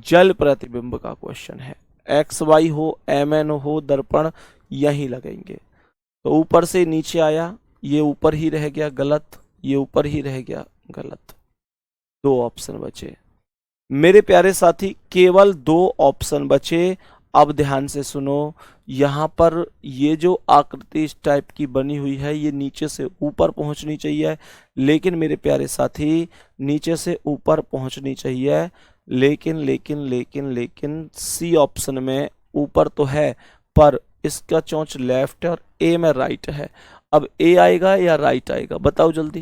जल प्रतिबिंब का क्वेश्चन है। एक्स वाई हो, एम एन हो, दर्पण यहीं लगेंगे। तो ऊपर से नीचे आया, ये ऊपर ही रह गया गलत, ये ऊपर ही रह गया गलत। दो ऑप्शन बचे मेरे प्यारे साथी, केवल 2 ऑप्शन बचे। अब ध्यान से सुनो, यहाँ पर ये जो आकृति इस टाइप की बनी हुई है ये नीचे से ऊपर पहुंचनी चाहिए, लेकिन मेरे प्यारे साथी नीचे से ऊपर पहुंचनी चाहिए, लेकिन लेकिन लेकिन लेकिन सी ऑप्शन में ऊपर तो है पर इसका चोंच लेफ्ट है और ए में राइट है। अब ए आएगा या राइट आएगा, बताओ जल्दी,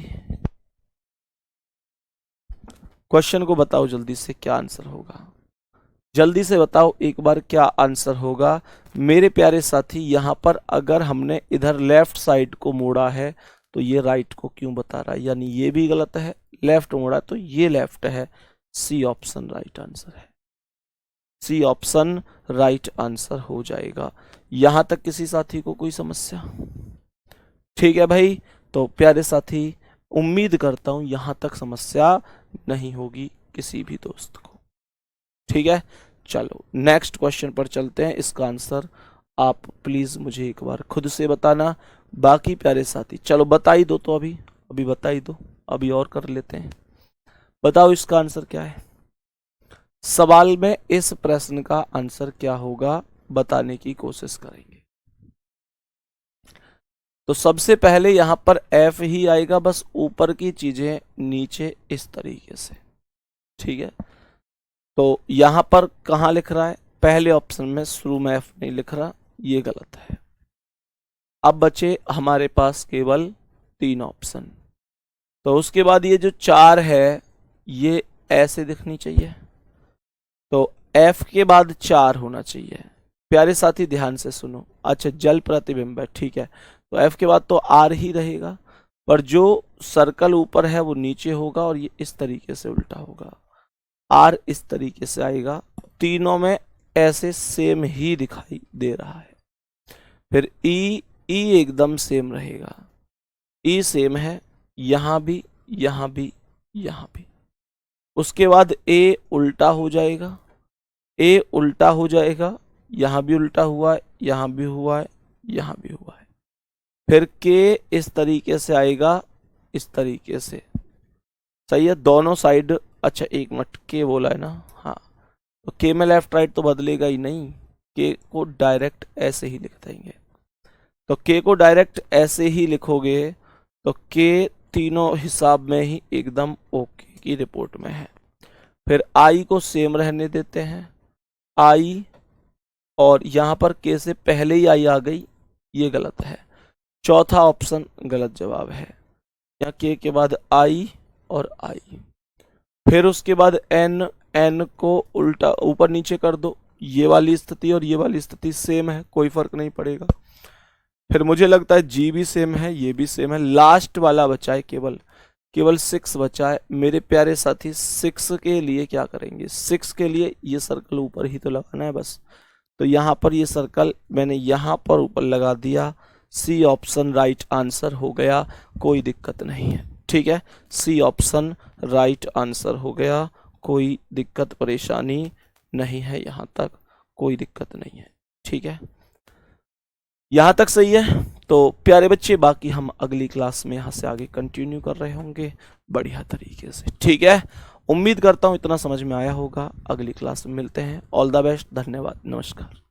क्वेश्चन को बताओ जल्दी से, क्या आंसर होगा, जल्दी से बताओ एक बार क्या आंसर होगा मेरे प्यारे साथी। यहां पर अगर हमने इधर लेफ्ट साइड को मोड़ा है तो ये राइट को क्यों बता रहा है, यानी ये भी गलत है, लेफ्ट मोड़ा तो ये लेफ्ट है। सी ऑप्शन राइट आंसर है, सी ऑप्शन राइट आंसर हो जाएगा। यहां तक किसी साथी को कोई समस्या, ठीक है भाई। तो प्यारे साथी उम्मीद करता हूं यहां तक समस्या नहीं होगी किसी भी दोस्त को, ठीक है। चलो नेक्स्ट क्वेश्चन पर चलते हैं, इसका आंसर आप प्लीज मुझे एक बार खुद से बताना। बाकी प्यारे साथी चलो बता ही दो, तो अभी अभी बता ही दो, अभी और कर लेते हैं। बताओ इसका आंसर क्या है, सवाल में इस प्रश्न का आंसर क्या होगा बताने की कोशिश करेंगे। तो सबसे पहले यहां पर एफ ही आएगा, बस ऊपर की चीजें नीचे इस तरीके से, ठीक है। तो यहां पर कहां लिख रहा है, पहले ऑप्शन में शुरू में एफ नहीं लिख रहा, ये गलत है। अब बचे हमारे पास केवल 3 ऑप्शन। तो उसके बाद ये जो 4 है ये ऐसे दिखनी चाहिए, तो एफ के बाद 4 होना चाहिए। प्यारे साथी ध्यान से सुनो, अच्छा जल प्रतिबिंब है, ठीक है, तो एफ के बाद तो आर ही रहेगा, पर जो सर्कल ऊपर है वो नीचे होगा और ये इस तरीके से उल्टा होगा, आर इस तरीके से आएगा। तीनों में ऐसे सेम ही दिखाई दे रहा है। फिर ई, ई एकदम सेम रहेगा, ई सेम है, यहां भी, यहां भी, यहां भी। उसके बाद ए उल्टा हो जाएगा, ए उल्टा हो जाएगा, यहां भी उल्टा हुआ है, यहां भी हुआ है, यहां भी हुआ है। फिर के इस तरीके से आएगा, इस तरीके से, सही है, दोनों साइड। अच्छा एक मिनट, के बोला है ना, हाँ, तो के में लेफ्ट राइट तो बदलेगा ही नहीं, के को डायरेक्ट ऐसे ही लिख देंगे। तो के को डायरेक्ट ऐसे ही लिखोगे तो के तीनों हिसाब में ही एकदम ओके की रिपोर्ट में है। फिर आई को सेम रहने देते हैं, आई और यहाँ पर के से पहले ही आई आ गई, ये गलत है। चौथा ऑप्शन गलत जवाब है। यहाँ के बाद आई और आई, फिर उसके बाद एन, एन को उल्टा ऊपर नीचे कर दो, ये वाली स्थिति और ये वाली स्थिति सेम है, कोई फर्क नहीं पड़ेगा। फिर मुझे लगता है जी भी सेम है, ये भी सेम है। लास्ट वाला बचा है केवल 6 बचा है। मेरे प्यारे साथी 6 के लिए क्या करेंगे, 6 के लिए ये सर्कल ऊपर ही तो लगाना है बस। तो यहाँ पर ये सर्कल मैंने यहाँ पर ऊपर लगा दिया। सी ऑप्शन राइट आंसर हो गया, कोई दिक्कत नहीं है। ठीक है, सी ऑप्शन राइट आंसर हो गया, कोई दिक्कत परेशानी नहीं है, यहाँ तक कोई दिक्कत नहीं है। ठीक है, यहाँ तक सही है। तो प्यारे बच्चे, बाकी हम अगली क्लास में यहाँ से आगे कंटिन्यू कर रहे होंगे बढ़िया तरीके से। ठीक है, उम्मीद करता हूँ इतना समझ में आया होगा। अगली क्लास में मिलते हैं। ऑल द बेस्ट, धन्यवाद, नमस्कार।